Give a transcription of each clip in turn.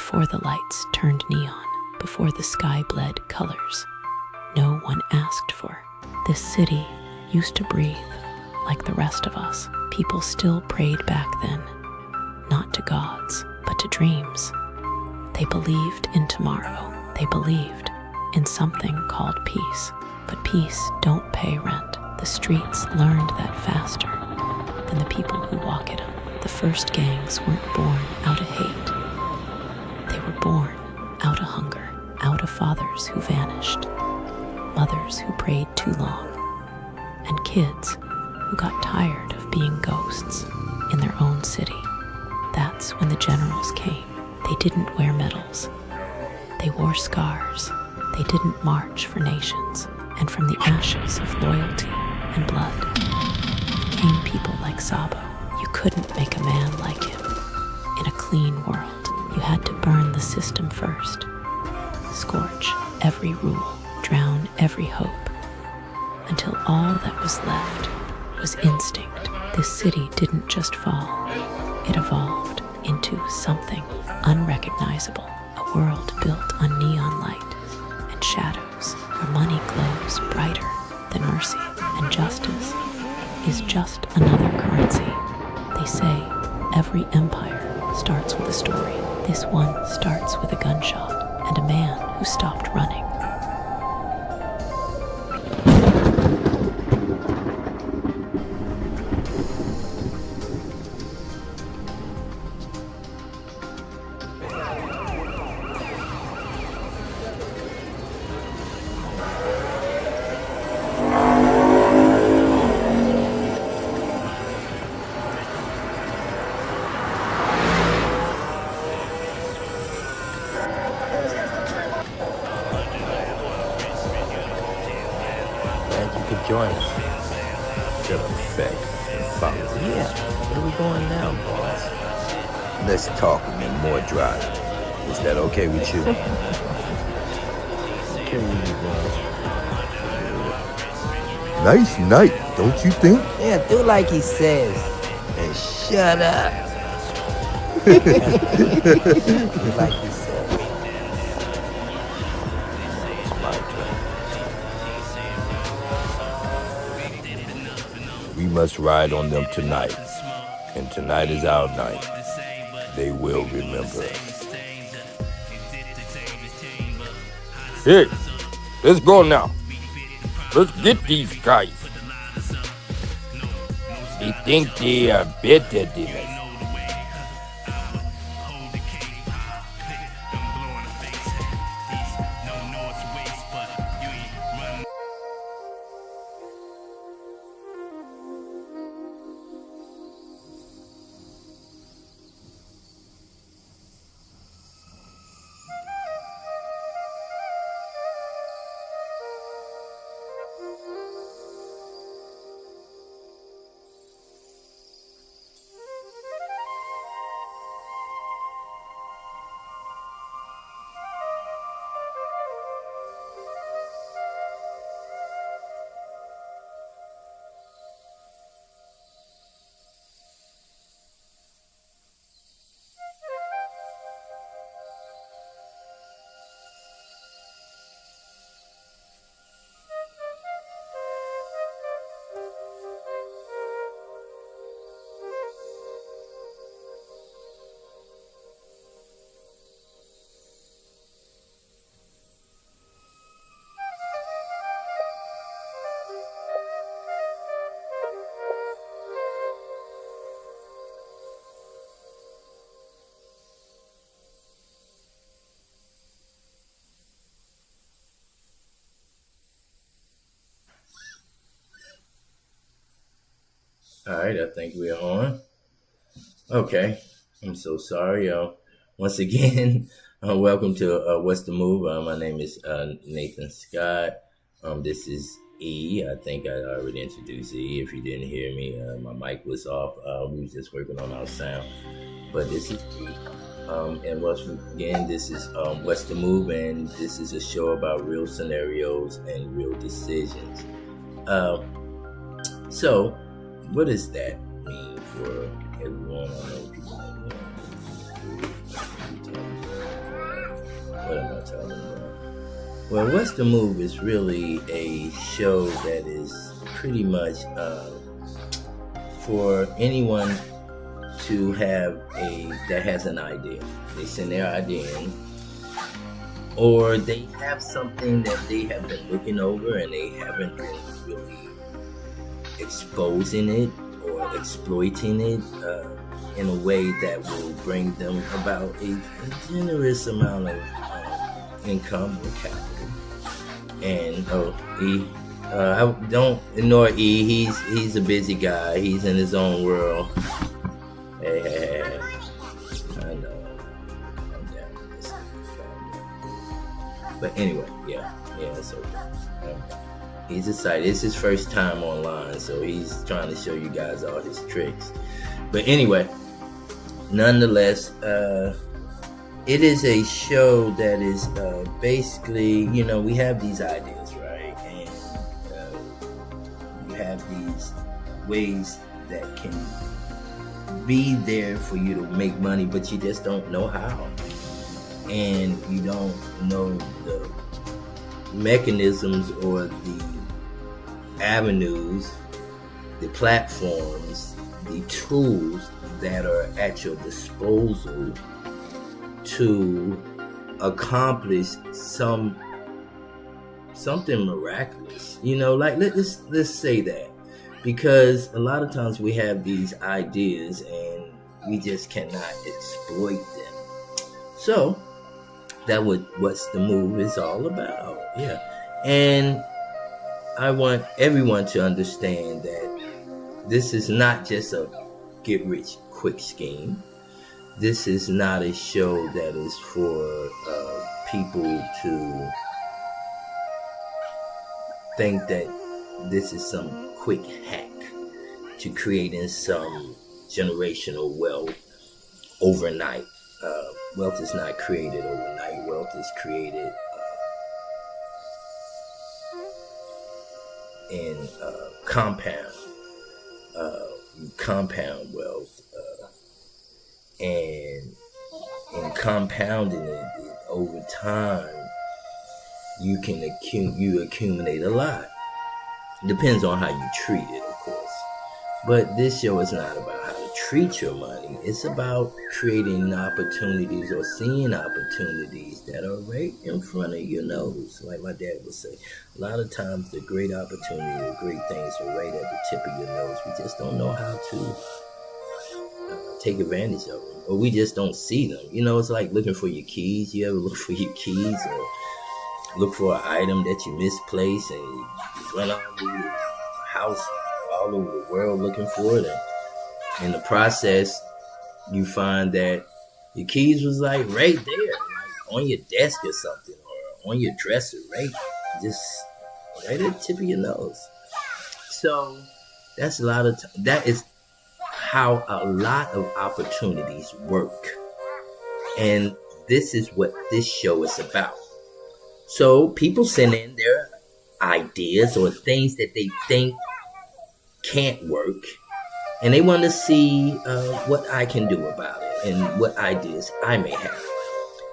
before the lights turned neon, before the sky bled colors no one asked for. This city used to breathe like the rest of us. People still prayed back then, not to gods, but to dreams. They believed in tomorrow. They believed in something called peace. But peace don't pay rent. The streets learned that faster than the people who walk it. The first gangs weren't born out of hate. They were born out of hunger, out of fathers who vanished, mothers who prayed too long, and kids who got tired of being ghosts in their own city. That's when the generals came. They didn't wear medals. They wore scars. They didn't march for nations. And from the ashes of loyalty and blood came people like Sabo. You couldn't make a man like him in a clean world. You had to burn the system first, scorch every rule, drown every hope, until all that was left was instinct. This city didn't just fall, it evolved into something unrecognizable, a world built on neon light and shadows, where money glows brighter than mercy, and justice is just another currency. They say every empire starts with a story. This one starts with a gunshot and a man who stopped running. Join us. Shut up, Fat. Follow me. Yeah, where are we going now, boss? Less talking and more driving. Is that okay with you? Okay with you, boss. Nice night, don't you think? Yeah, do like he says. And shut up. Do like he says. It's my turn. We must ride on them tonight. And tonight is our night. They will remember. Hey, let's go now. Let's get these guys. They think they are better than us. All right, I think we're on. Okay, I'm so sorry. Once again, welcome to What's the Move? My name is Nathan Scott. This is E. I think I already introduced E. If you didn't hear me, my mic was off. We was just working on our sound. But this is E. And once again, this is What's the Move? And this is a show about real scenarios and real decisions. So, what does that mean for everyone? I know people What am I talking about? Well, What's the Move is really a show that is pretty much for anyone to have that has an idea. They send their idea in, or they have something that they have been looking over and they haven't been really exposing it or exploiting it in a way that will bring them about a generous amount of income or capital. And I don't ignore E. He's a busy guy. He's in his own world. Hey. I know. I'm down with this. But anyway, yeah, it's okay. He's excited. It's his first time online, so he's trying to show you guys all his tricks. But anyway, nonetheless, it is a show that is basically, we have these ideas, right? And you have these ways that can be there for you to make money, but you just don't know how. And you don't know the mechanisms or the avenues, the platforms, the tools that are at your disposal to accomplish something miraculous. Like let's say that, because a lot of times we have these ideas and we just cannot exploit them. So that What's the Move is all about. Yeah. And I want everyone to understand that this is not just a get rich quick scheme. This is not a show that is for people to think that this is some quick hack to creating some generational wealth overnight. Wealth is not created overnight. Wealth is created in compound wealth, and in compounding it over time, you can accumulate a lot. Depends on how you treat it, of course. But this show is not about how to treat your money. It's about creating opportunities or seeing opportunities that are right in front of your nose. Like my dad would say, a lot of times the great opportunity or great things are right at the tip of your nose. We just don't know how to take advantage of them, or we just don't see them. It's like looking for your keys. You ever look for your keys or look for an item that you misplaced and you run all over the house, all over the world looking for it, and in the process you find that your keys was like right there, like on your desk or something, or on your dresser, right at the tip of your nose. So that is how a lot of opportunities work, and this is what this show is about. So people send in their ideas or things that they think can't work, and they want to see what I can do about it and what ideas I may have.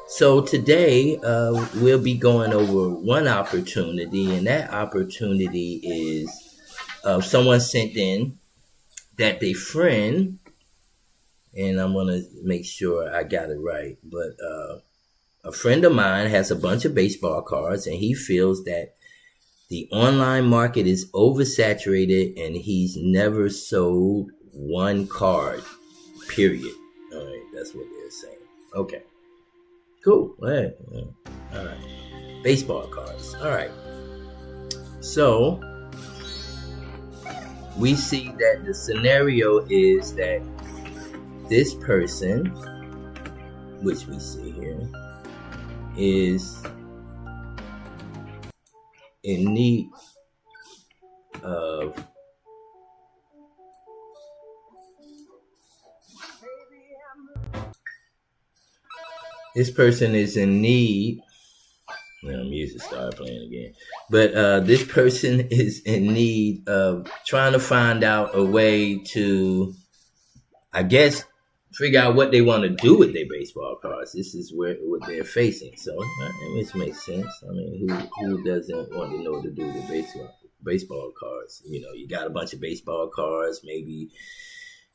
So today we'll be going over one opportunity, and that opportunity is someone sent in that they friend, and I'm going to make sure I got it right, but a friend of mine has a bunch of baseball cards, and he feels that the online market is oversaturated and he's never sold one card, period. All right, that's what they're saying. Okay, cool. All right. Baseball cards. All right. So we see that the scenario is that this person, which we see here, is in need of music started playing again. But this person is in need of trying to find out a way to, I guess, figure out what they want to do with their baseball cards. This is what they're facing. So it makes sense. I mean, who doesn't want to know what to do with baseball cards? You know, you got a bunch of baseball cards. Maybe,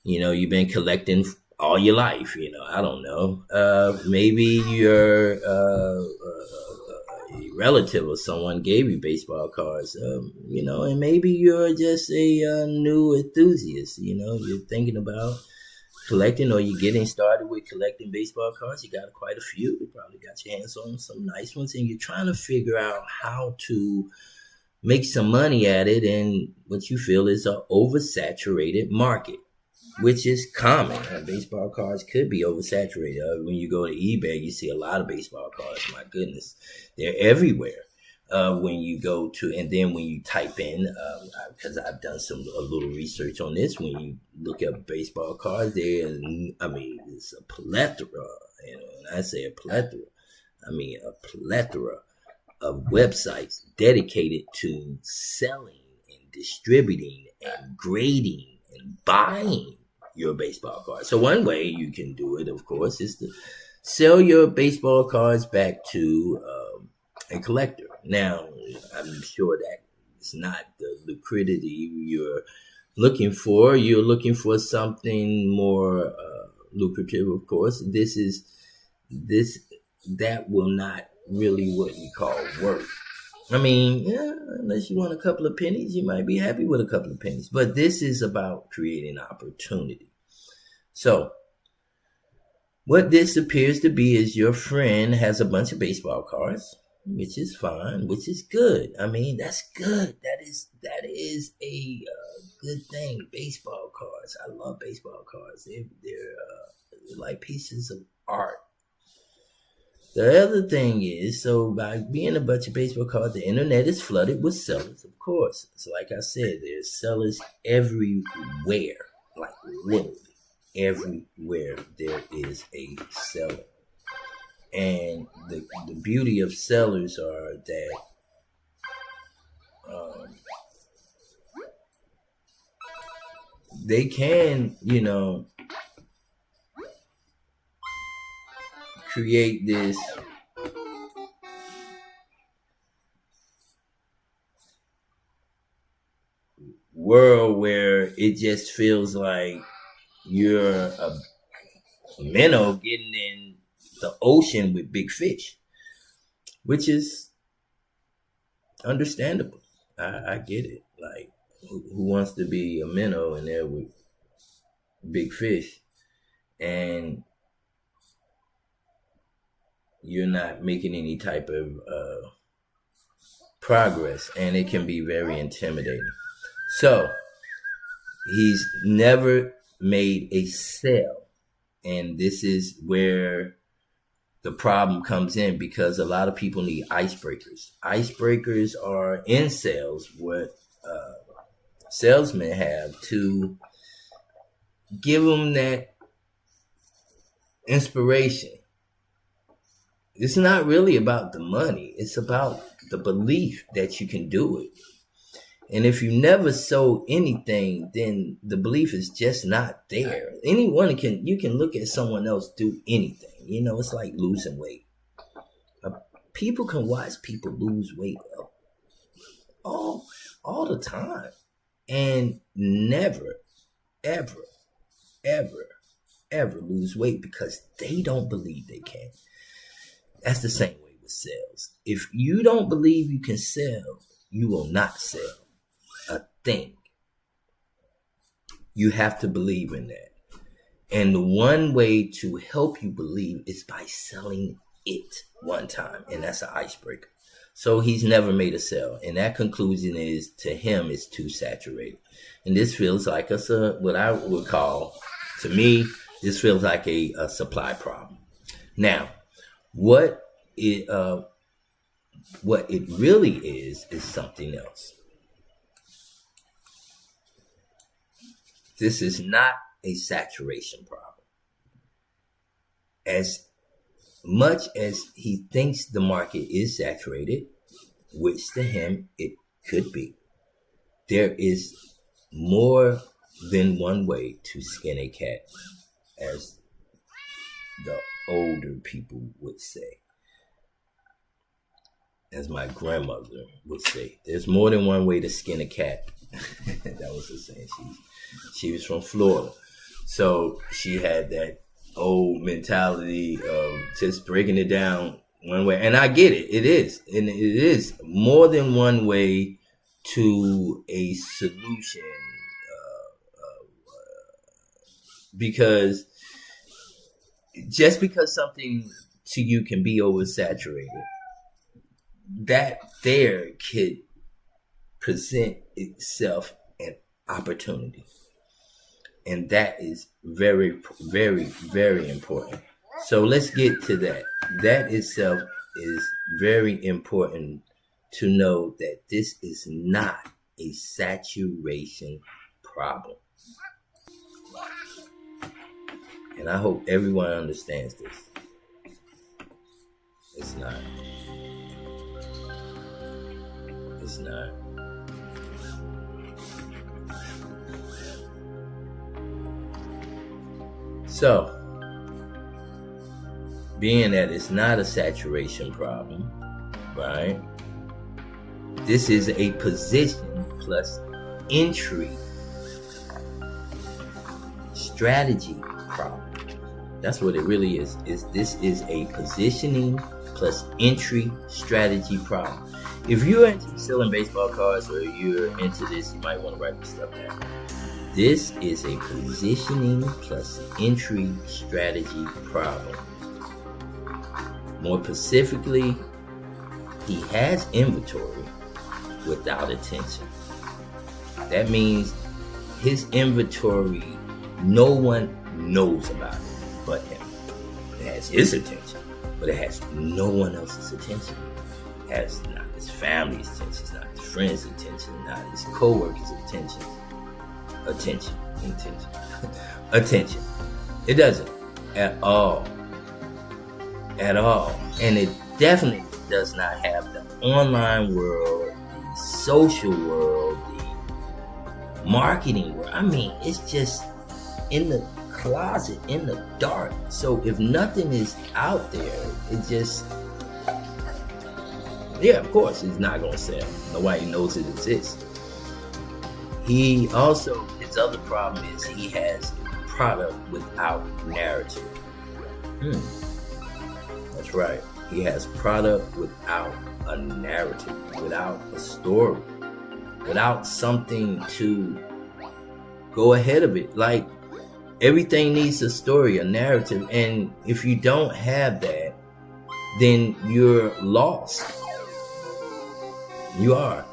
you know, you've been collecting all your life. You know, I don't know. Maybe you're a relative or someone gave you baseball cards. You know, and maybe you're just a new enthusiast. You know, you're thinking about collecting, or you're getting started with collecting baseball cards. You got quite a few. You probably got your hands on some nice ones, and you're trying to figure out how to make some money at it in what you feel is an oversaturated market, which is common. Baseball cards could be oversaturated. When you go to eBay, you see a lot of baseball cards. My goodness, they're everywhere. When you go to, and then when you type in, because I've done a little research on this, when you look up baseball cards, it's a plethora. You know, when I say a plethora, I mean a plethora of websites dedicated to selling and distributing and grading and buying your baseball cards. So one way you can do it, of course, is to sell your baseball cards back to a collector. Now, I'm sure that it's not the liquidity you're looking for. You're looking for something more lucrative, of course. That will not really what you call work. I mean, yeah, unless you want a couple of pennies, you might be happy with a couple of pennies. But this is about creating opportunity. So, what this appears to be is your friend has a bunch of baseball cards, which is fine, which is good. I mean, that's good. That is a good thing. Baseball cards. I love baseball cards. They're like pieces of art. The other thing is, so by being a bunch of baseball cards, the internet is flooded with sellers, of course. So like I said, there's sellers everywhere. Like literally everywhere there is a seller. And the beauty of sellers are that they can, you know, create this world where it just feels like you're a minnow getting in the ocean with big fish, which is understandable. I get it. Like, who wants to be a minnow in there with big fish, and you're not making any type of progress, and it can be very intimidating. So he's never made a sale, and this is where the problem comes in, because a lot of people need icebreakers. Icebreakers are in sales what salesmen have to give them that inspiration. It's not really about the money. It's about the belief that you can do it. And if you never sold anything, then the belief is just not there. You can look at someone else do anything. You know, it's like losing weight. People can watch people lose weight all the time and never, ever, ever, ever lose weight because they don't believe they can. That's the same way with sales. If you don't believe you can sell, you will not sell a thing. You have to believe in that. And the one way to help you believe is by selling it one time. And that's an icebreaker. So he's never made a sale. And that conclusion is, to him, it's too saturated. And this feels like what I would call, to me, this feels like a supply problem. Now, what it really is something else. This is not a saturation problem. As much as he thinks the market is saturated, which to him it could be, there is more than one way to skin a cat, as the older people would say. As my grandmother would say, there's more than one way to skin a cat. That was her saying. She was from Florida. So she had that old mentality of just breaking it down one way. And I get it. It is. And it is more than one way to a solution. Because just because something to you can be oversaturated, that there could present itself an opportunity. And that is very, very, very important. So let's get to that. That itself is very important to know that this is not a saturation problem. And I hope everyone understands this. It's not. It's not. So, being that it's not a saturation problem, right? This is a position plus entry strategy problem. That's what it really is. This is a positioning plus entry strategy problem. If you're into selling baseball cards or you're into this, you might want to write this stuff down. This is a positioning plus entry strategy problem. More specifically, he has inventory without attention. That means his inventory, no one knows about it but him. It has his attention, but it has no one else's attention. It has not his family's attention, it's not his friends' attention, not his co-workers' attention. Attention. It doesn't at all. At all. And it definitely does not have the online world, the social world, the marketing world. I mean, it's just in the closet, in the dark. So if nothing is out there, it just, yeah, of course, it's not going to sell. Nobody knows it exists. He also, his other problem is he has product without narrative. That's right. He has product without a narrative, without a story, without something to go ahead of it. Like, everything needs a story, a narrative. And if you don't have that, then you're lost. You are.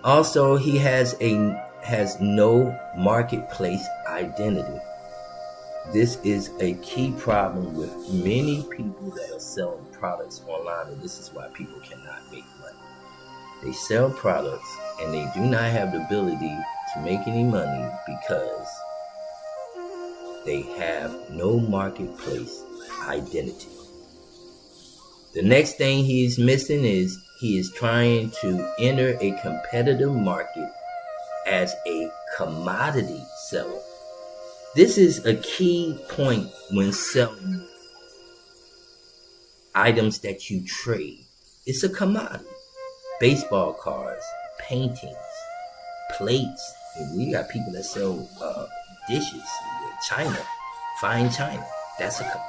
Also, he has no marketplace identity. This is a key problem with many people that are selling products online, and this is why people cannot make money. They sell products and they do not have the ability to make any money because they have no marketplace identity. The next thing he's missing is he is trying to enter a competitive market as a commodity seller. This is a key point when selling items that you trade. It's a commodity. Baseball cards, paintings, plates. And we got people that sell dishes, china, fine china. That's a commodity.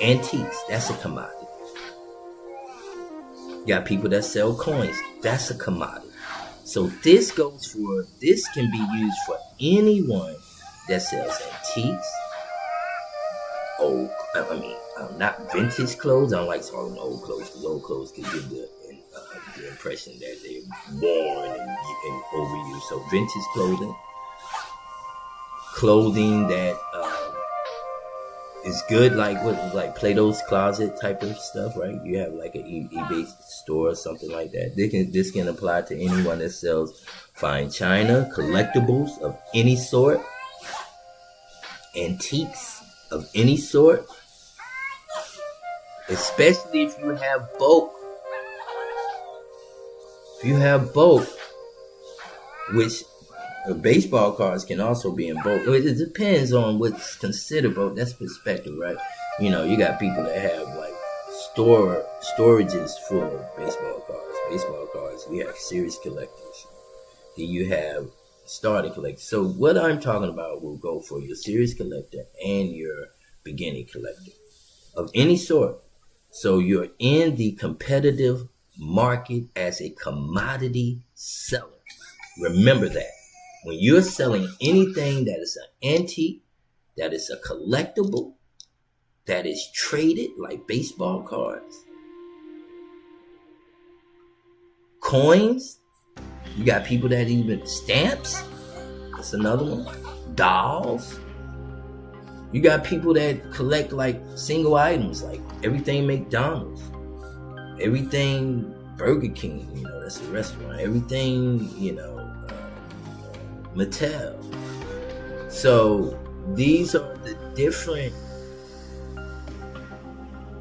Antiques, that's a commodity. You got people that sell coins. That's a commodity. So this can be used for anyone that sells antiques, not vintage clothes. I don't like calling them old clothes because old clothes can give the impression that they're worn and overused. So vintage clothing that is good, like Plato's Closet type of stuff, right? You have like an eBay store or something like that. This can apply to anyone that sells fine china, collectibles of any sort, antiques of any sort, especially if you have bulk. If you have bulk, which baseball cards can also be in both. It depends on what's considered both. That's perspective, right? You know, you got people that have like storages full of baseball cards. Baseball cards. You have serious collectors. Then you have starting collectors. So what I'm talking about will go for your serious collector and your beginning collector of any sort. So you're in the competitive market as a commodity seller. Remember that. When you're selling anything that is an antique, that is a collectible, that is traded like baseball cards, coins, you got people that even stamps, that's another one, dolls. You got people that collect like single items, like everything McDonald's, everything Burger King, you know, that's a restaurant, everything, you know, Mattel. So these are the different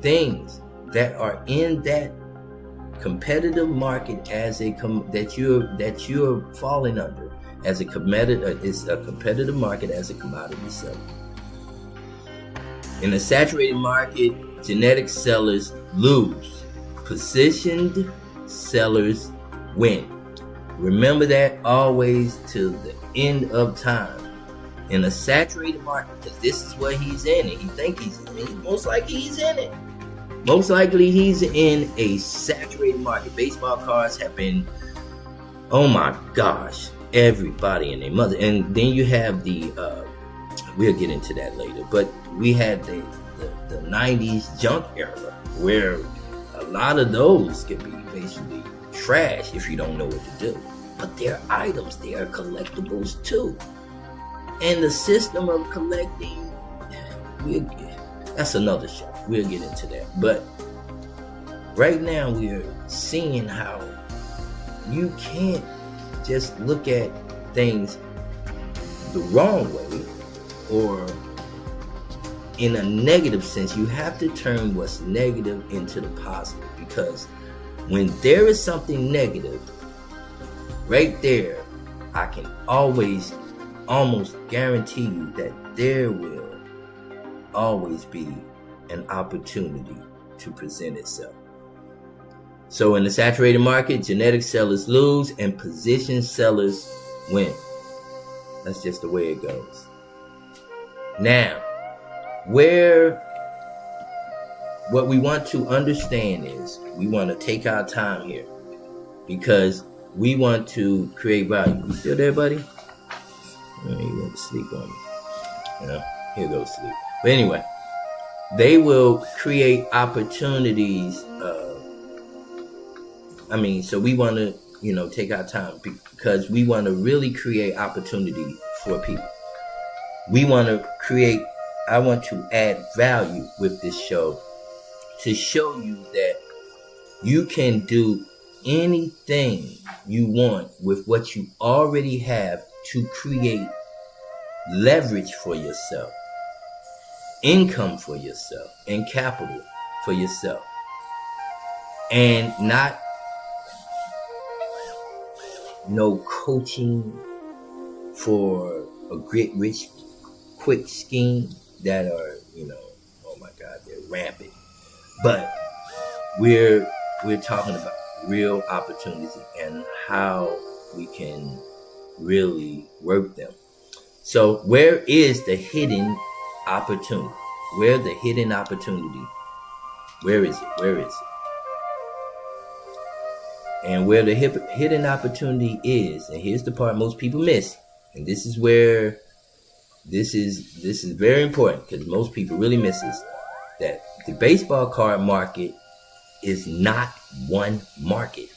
things that are in that competitive market as a that you're falling under as a competitor. It's a competitive market as a commodity seller. In a saturated market, genetic sellers lose. Positioned sellers win. Remember that always till the end of time. In a saturated market, because this is what he's in it. He think he's in it. Most likely he's in it. Most likely he's in a saturated market. Baseball cards have been, oh my gosh, everybody and their mother. And then you have the, we'll get into that later, but we had the 90s junk era where a lot of those could be basically trash if you don't know what to do. But they're items, they are collectibles too. And the system of collecting, that's another show. We'll get into that. But right now we're seeing how you can't just look at things the wrong way or in a negative sense. You have to turn what's negative into the positive, because when there is something negative, right there, I can always almost guarantee you that there will always be an opportunity to present itself. So in the saturated market, genetic sellers lose and position sellers win. That's just the way it goes. Now, what we want to understand is we want to take our time here, because we want to create value. You still there, buddy? Oh, you went to sleep on me. Yeah, here goes sleep. But anyway, they will create opportunities. So we want to, take our time, because we want to really create opportunity for people. I want to add value with this show to show you that you can do anything you want with what you already have to create leverage for yourself, income for yourself, and capital for yourself. And not no coaching for a get rich quick scheme that are, oh my God, they're rampant. But we're talking about real opportunities and how we can really work them. So where is the hidden opportunity? Where the hidden opportunity? Where is it? Where is it? And where the hidden opportunity is, and here's the part most people miss, and this is where this is very important, because most people really miss this, that the baseball card market is not one market.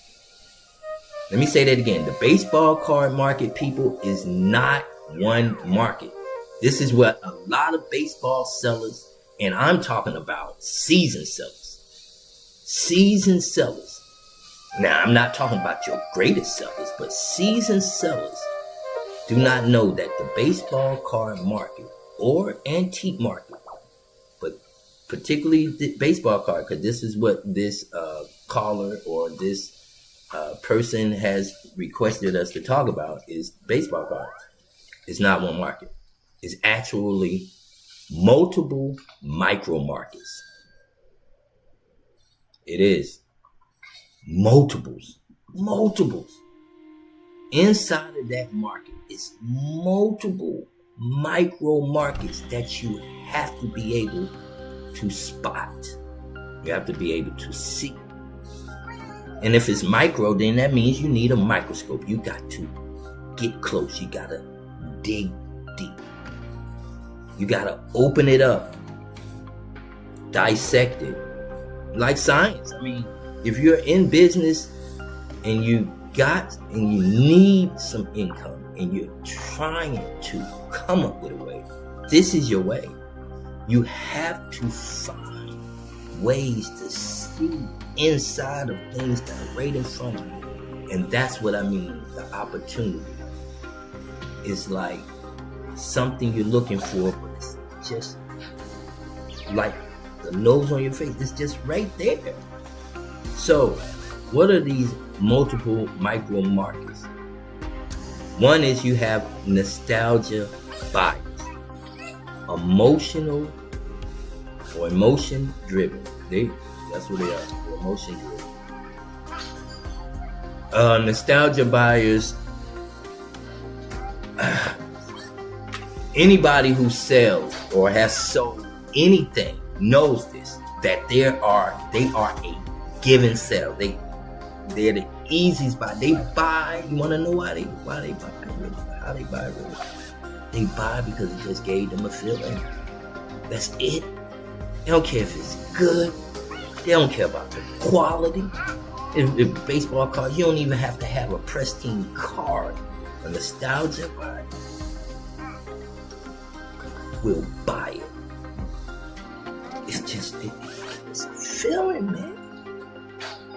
Let me say that again. The baseball card market, people, is not one market. This is what a lot of baseball sellers, and I'm talking about seasoned sellers. Now, I'm not talking about your greatest sellers, but seasoned sellers do not know that the baseball card market or antique market, but particularly the baseball card, because this is what this caller or this person has requested us to talk about is baseball cards. It's not one market. It's actually multiple micro markets. It is multiples. Inside of that market is multiple micro markets that you have to be able to spot. You have to be able to see. And if it's micro, then that means you need a microscope. You got to get close. You got to dig deep. You got to open it up, dissect it, like science. I mean, if you're in business and you need some income and you're trying to come up with a way, this is your way. You have to find ways to see inside of things that are right in front of you. And that's what I mean, the opportunity. It's like something you're looking for, but it's just like the nose on your face. It's just right there. So, what are these multiple micro markets? One is you have nostalgia buyers, emotional or emotion driven. That's what they are, emotion driven. Nostalgia buyers. Anybody who sells or has sold anything knows this, that they are a given sell. They're the easiest buy. They buy. You want to know why they buy? How they buy really? They buy because it just gave them a feeling. That's it. They don't care if it's good. They don't care about the quality. If baseball cards, you don't even have to have a pristine card. A nostalgia buyer will buy it. It's just it's a feeling, man.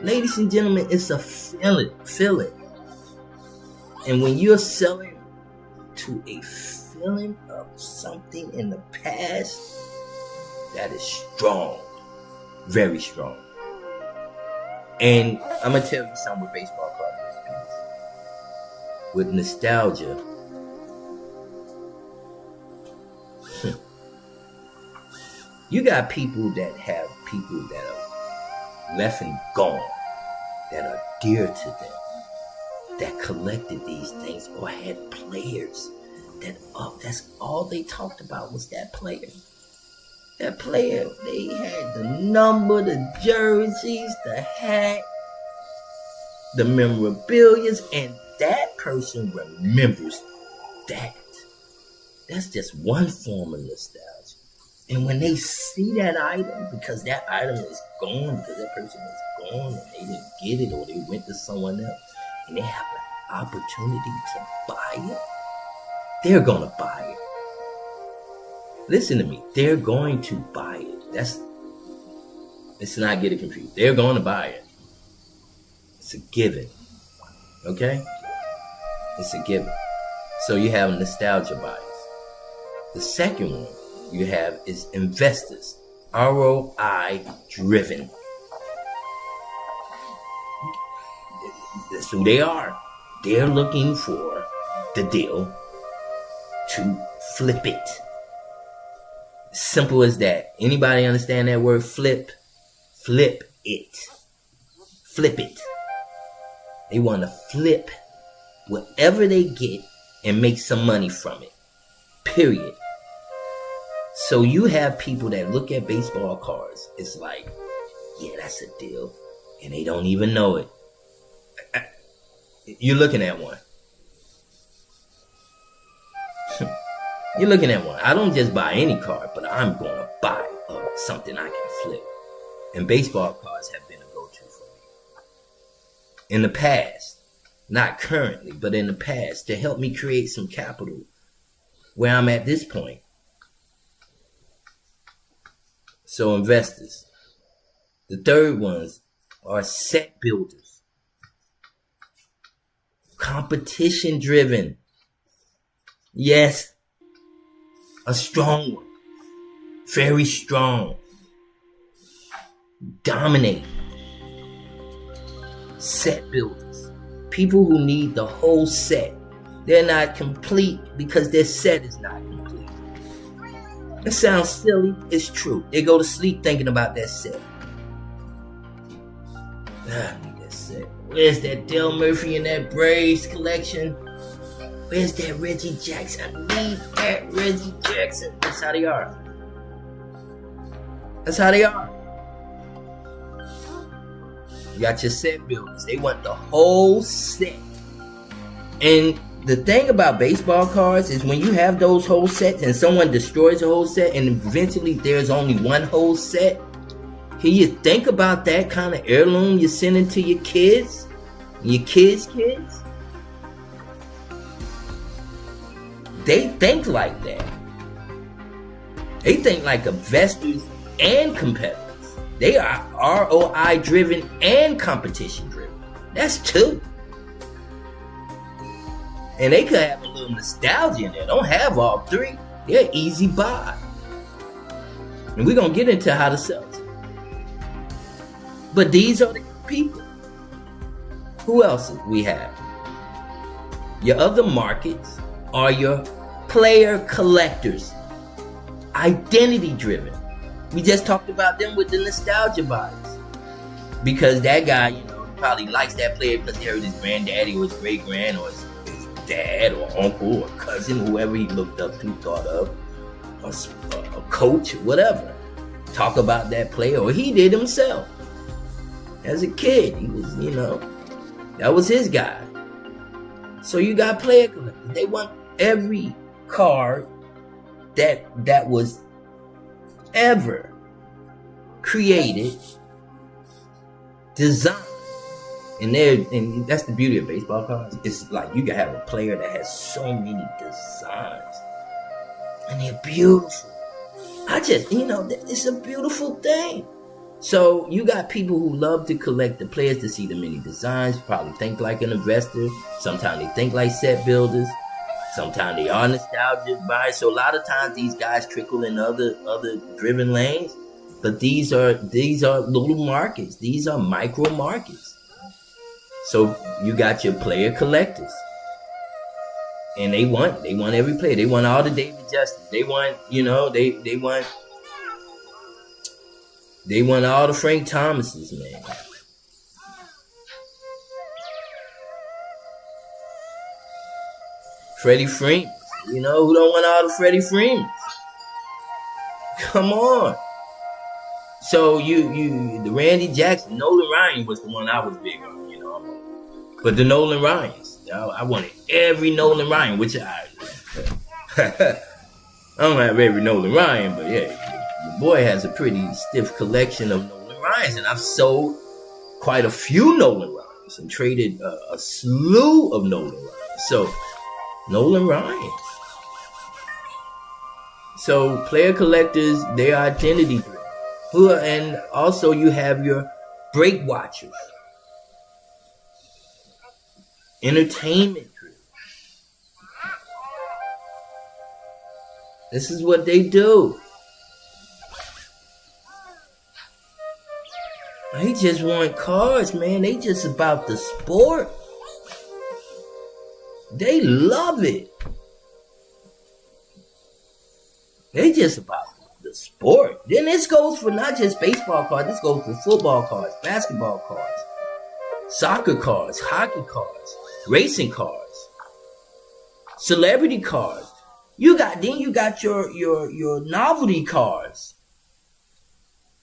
Ladies and gentlemen, it's a feeling. And when you're selling to a feeling of something in the past, that is strong, very strong. And I'm gonna tell you something with baseball cards. With nostalgia, you got people that have people that are left and gone, that are dear to them, that collected these things or had players that that's all they talked about was that player. That player, they had the number, the jerseys, the hat, the memorabilia, and that person remembers that. That's just one form of nostalgia. And when they see that item, because that item is gone, because that person is gone, and they didn't get it, or they went to someone else, and they have an opportunity to buy it, they're gonna buy it. Listen to me, they're going to buy it. Let's not get it confused. They're going to buy it. It's a given. Okay? It's a given. So you have nostalgia buyers. The second one you have is investors. ROI driven. That's who they are. They're looking for the deal to flip it. Simple as that. Anybody understand that word flip? Flip it. Flip it. They want to flip whatever they get and make some money from it. Period. So you have people that look at baseball cards. It's like, yeah, that's a deal. And they don't even know it. You're looking at one. You're looking at one. I don't just buy any card, but I'm going to buy something I can flip. And baseball cards have been a go-to for me. In the past, not currently, but in the past, to help me create some capital where I'm at this point. So investors. The third ones are set builders. Competition driven. Yes. A strong one. Very strong. Dominate. Set builders. people who need the whole set. They're not complete because their set is not complete. It sounds silly. It's true. They go to sleep thinking about that set. I need that set. Where's that Del Murphy and that Braves collection? Where's that Reggie Jackson? I need that Reggie Jackson. That's how they are. That's how they are. You got your set builders. They want the whole set. And the thing about baseball cards is when you have those whole sets and someone destroys a whole set and eventually there's only one whole set, can you think about that kind of heirloom you're sending to your kids? Your kids' kids? They think like that. They think like investors and competitors. They are ROI driven and competition driven. That's two. And they could have a little nostalgia in there. Don't have all three. They're easy buy. And we're going to get into how to sell it. But these are the people. Who else we have? Your other markets are your player collectors. Identity driven. We just talked about them with the nostalgia bias. Because that guy, probably likes that player because he heard his granddaddy or his great grand or his dad or uncle or cousin, whoever he looked up to, thought of, a coach, whatever. Talk about that player, or he did himself. As a kid, he was, that was his guy. So you got player collectors. They want every card that was ever created, designed. And that's the beauty of baseball cards. It's like you can have a player that has so many designs. And they're beautiful. It's a beautiful thing. So you got people who love to collect the players to see the many designs, probably think like an investor. Sometimes they think like set builders. Sometimes they are nostalgic buyers. So a lot of times these guys trickle in other driven lanes. But these are little markets. These are micro markets. So you got your player collectors. And they want every player. They want all the David Justice. They want, they want all the Frank Thomases, man. Freddie Freeman. Who don't want all the Freddie Freemans? Come on. So the Randy Jackson, Nolan Ryan was the one I was big on, But the Nolan Ryans, I wanted every Nolan Ryan, which I don't have every Nolan Ryan, but yeah, your boy has a pretty stiff collection of Nolan Ryans, and I've sold quite a few Nolan Ryans and traded a slew of Nolan Ryans. So Nolan Ryan. So player collectors, their identity driven. And also you have your break watchers. Entertainment driven. This is what they do. They just want cards, man. They just about the sport. They love it. They just about the sport. Then this goes for not just baseball cards. This goes for football cards, basketball cards, soccer cards, hockey cards, racing cards, celebrity cards. You got your novelty cards.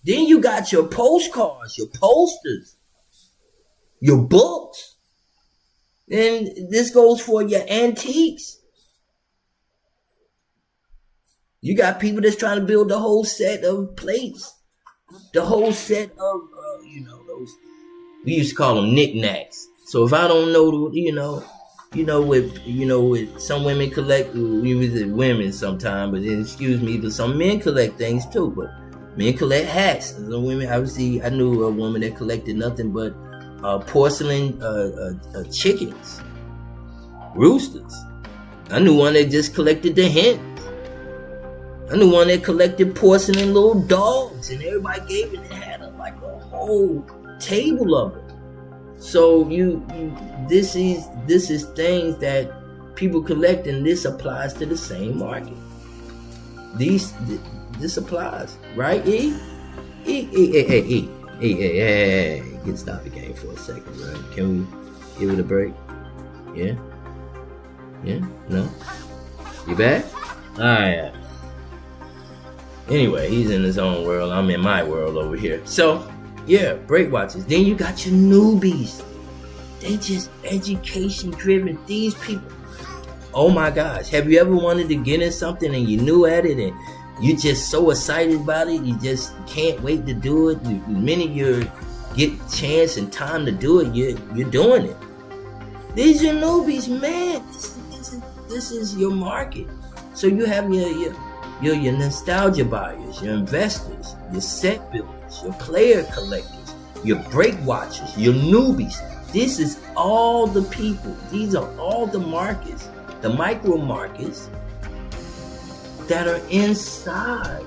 Then you got your postcards, your posters, your books. And this goes for your antiques. You got people that's trying to build the whole set of plates, the whole set of those. We used to call them knickknacks. So if I don't know, with some women collect. We was women sometimes, but then excuse me, but some men collect things too. But men collect hats. And some women, obviously, I knew a woman that collected nothing but porcelain chickens, roosters. I knew one that just collected the hens. I knew one that collected porcelain little dogs, and everybody gave it and had like a whole table of them. So this is things that people collect, and this applies to the same market. This applies, right? Hey, get stop the game for a second, right? Can we give it a break? Yeah? No? You back? Alright. Anyway, he's in his own world. I'm in my world over here. So, yeah, break watches. Then you got your newbies. They just education driven. These people. Oh my gosh. Have you ever wanted to get in something and you're new at it and you're just so excited about it, you just can't wait to do it? The minute you get chance and time to do it, you're doing it. These are newbies, man. This is your market. So you have your nostalgia buyers, your investors, your set builders, your player collectors, your break watchers, your newbies. This is all the people. These are all the markets, the micro markets that are inside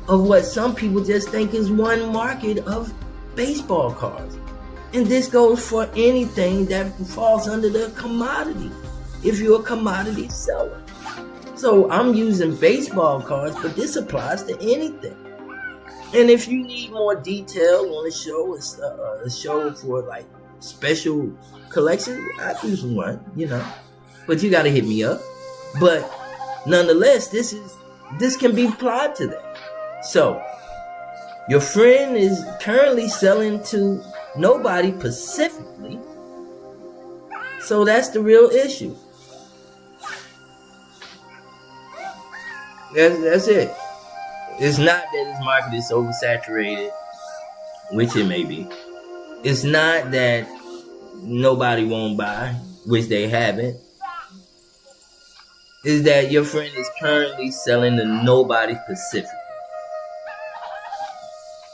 of what some people just think is one market of baseball cards. And this goes for anything that falls under the commodity, if you're a commodity seller. So I'm using baseball cards, but this applies to anything. And if you need more detail on a show for like special collections, I do some one, but you got to hit me up. But nonetheless, this can be applied to that. So your friend is currently selling to nobody specifically. So that's the real issue. That's it. It's not that this market is oversaturated, which it may be. It's not that nobody won't buy, which they haven't. It's that your friend is currently selling to nobody specific.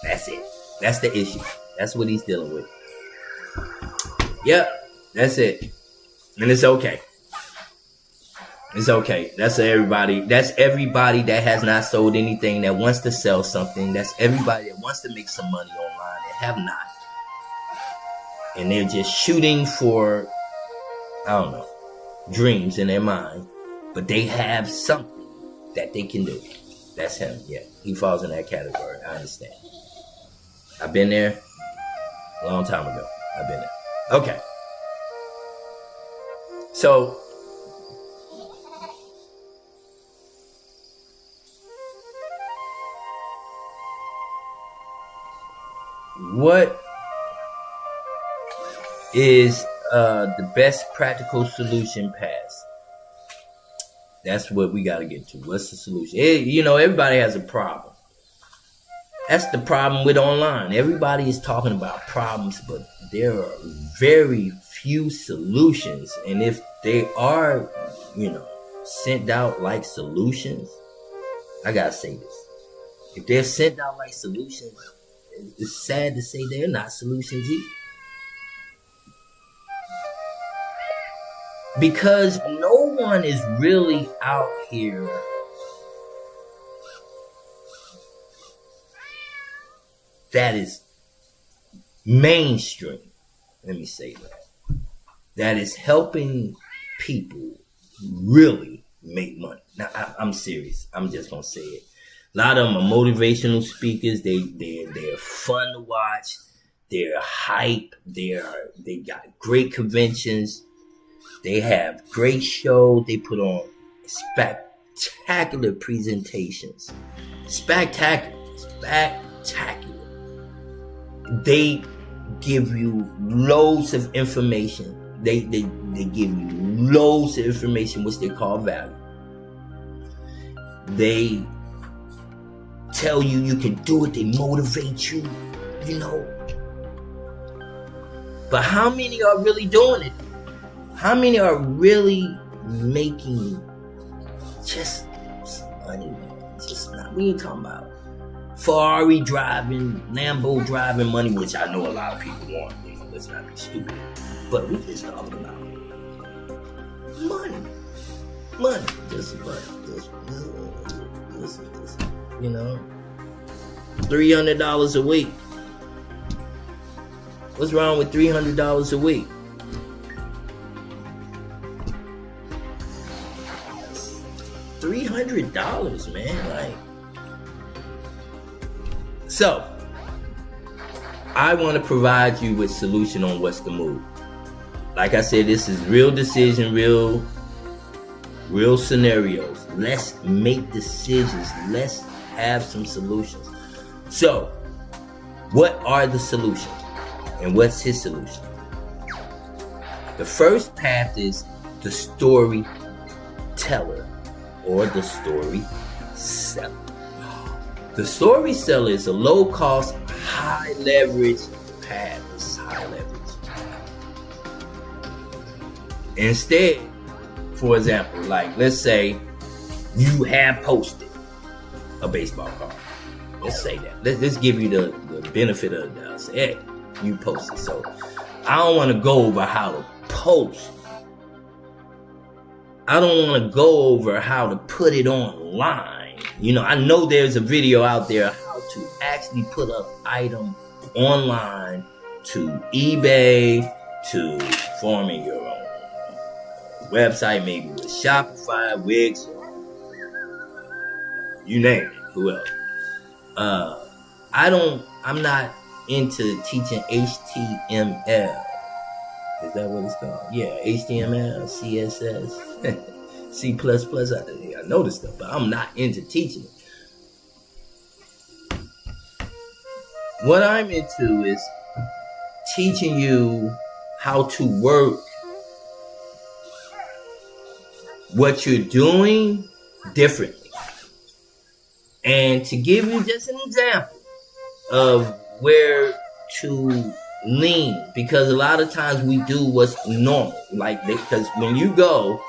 That's it. That's the issue. That's what he's dealing with. Yep, that's it. And it's okay. It's okay. That's everybody that has not sold anything, that wants to sell something. That's everybody that wants to make some money online and have not. And they're just shooting for, dreams in their mind. But they have something that they can do. That's him. Yeah, he falls in that category. I understand. I've been there a long time ago. I've been there. Okay. So, what is the best practical solution past? That's what we got to get to. What's the solution? Everybody has a problem. That's the problem with online. Everybody is talking about problems, but there are very few solutions. And if they are, sent out like solutions, I got to say this. If they're sent out like solutions, it's sad to say they're not solutions either. Because no one is really out here that is mainstream, let me say that is helping people really make money. Now, I'm serious. I'm just going to say it. A lot of them are motivational speakers. They're fun to watch. They're hype. They got great conventions. They have great shows. They put on spectacular presentations. Spectacular. They give you loads of information. They give you loads of information, which they call value. They tell you you can do it. They motivate you, But how many are really doing it? How many are really making just money? Just not. We ain't talking about Ferrari driving, Lambo driving money, which I know a lot of people want. Let's not be stupid. But we just talking about money. Just money. Just $300 a week. What's wrong with $300 a week? $300, man. Like, so I want to provide you with solution on what's the move. Like I said, this is real decision, real scenarios. Let's make decisions. Let's have some solutions. So, what are the solutions? And what's his solution? The first path is the storyteller or the story seller. The story seller is a low cost, high leverage path. This is high leverage. Instead, for example, like let's say you have posted a baseball card. Let's say that. Let's give you the benefit of the doubt. Say, hey, you posted. So I don't want to go over how to post. I don't want to go over how to put it online. You know, I know there's a video out there how to actually put up item online to eBay, to forming your own website, maybe with Shopify, Wix, you name it. Who else? I'm not into teaching HTML. Is that what it's called? Yeah, HTML, CSS, C++. I know this stuff, but I'm not into teaching it. What I'm into is teaching you how to work what you're doing differently. And to give you just an example of where to lean, because a lot of times we do what's normal. Like, because when you go,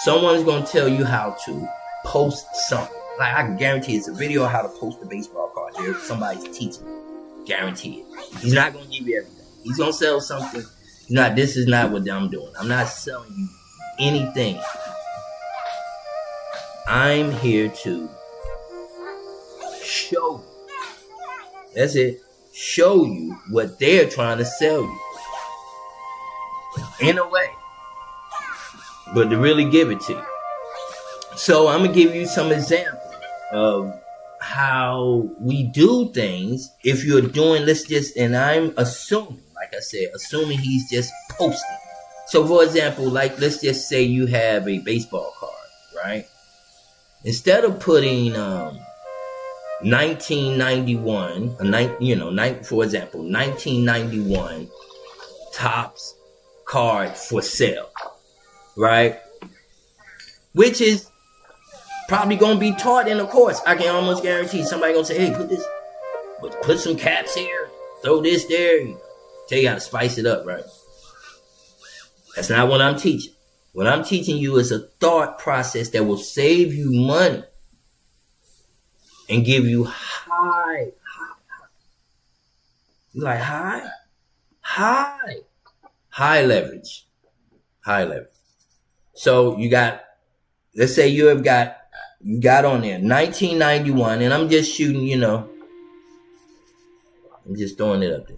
someone's going to tell you how to post something. Like, I can guarantee it's a video of how to post a baseball card. There, somebody's teaching you. Guarantee it. He's not going to give you everything. He's going to sell something. This is not what I'm doing. I'm not selling you anything. I'm here to show you. That's it. Show you what they're trying to sell you. In a way. But to really give it to you. So I'm going to give you some examples of how we do things. If you're doing, and I'm assuming, like I said, assuming he's just posting. So for example, like let's just say you have a baseball card, right? Instead of putting 1991, for example, 1991 Topps card for sale, right? Which is probably going to be taught in a course. I can almost guarantee somebody going to say, hey, put some caps here, throw this there. Tell you how to spice it up, right? That's not what I'm teaching. What I'm teaching you is a thought process that will save you money and give you high. You like high? High leverage. High leverage. So you got, let's say you got on there 1991, and I'm just shooting, I'm just throwing it up there.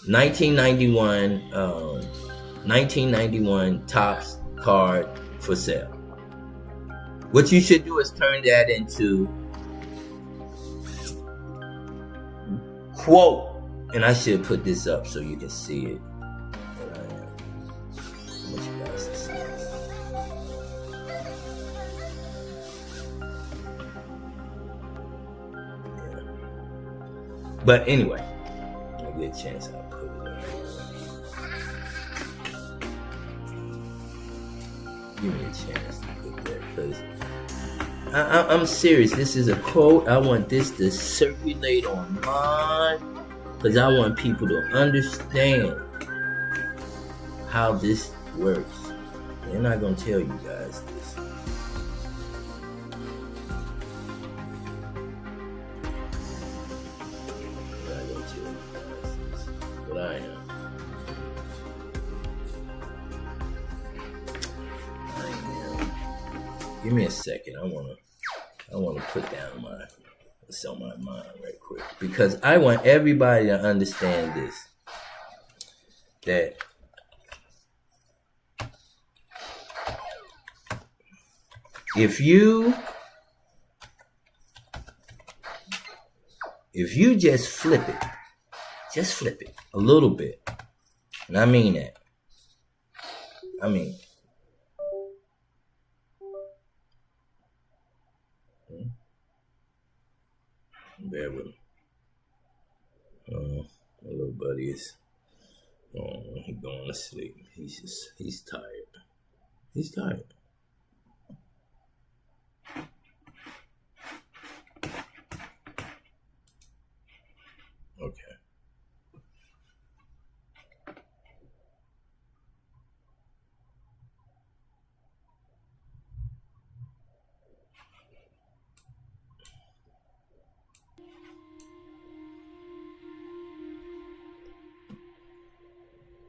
1991 Topps card for sale. What you should do is turn that into quote, and I should put this up so you can see it. I want you guys to see this. Yeah. But anyway, I'll get a chance. I'll put it in. Give me a chance to put that, because I'm serious. This is a quote. I want this to circulate online, because I want people to understand how this works. They're not going to tell you guys this. They're not going to tell you guys this. But I am. Give me a second. I wanna put down what's on my mind right quick, because I want everybody to understand this. that if you just flip it a little bit, and I mean that. Bear with me. My little buddy is he going to sleep. He's tired. He's tired. Okay.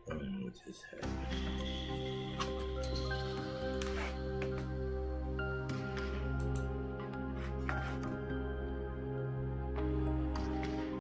I don't know what just happened.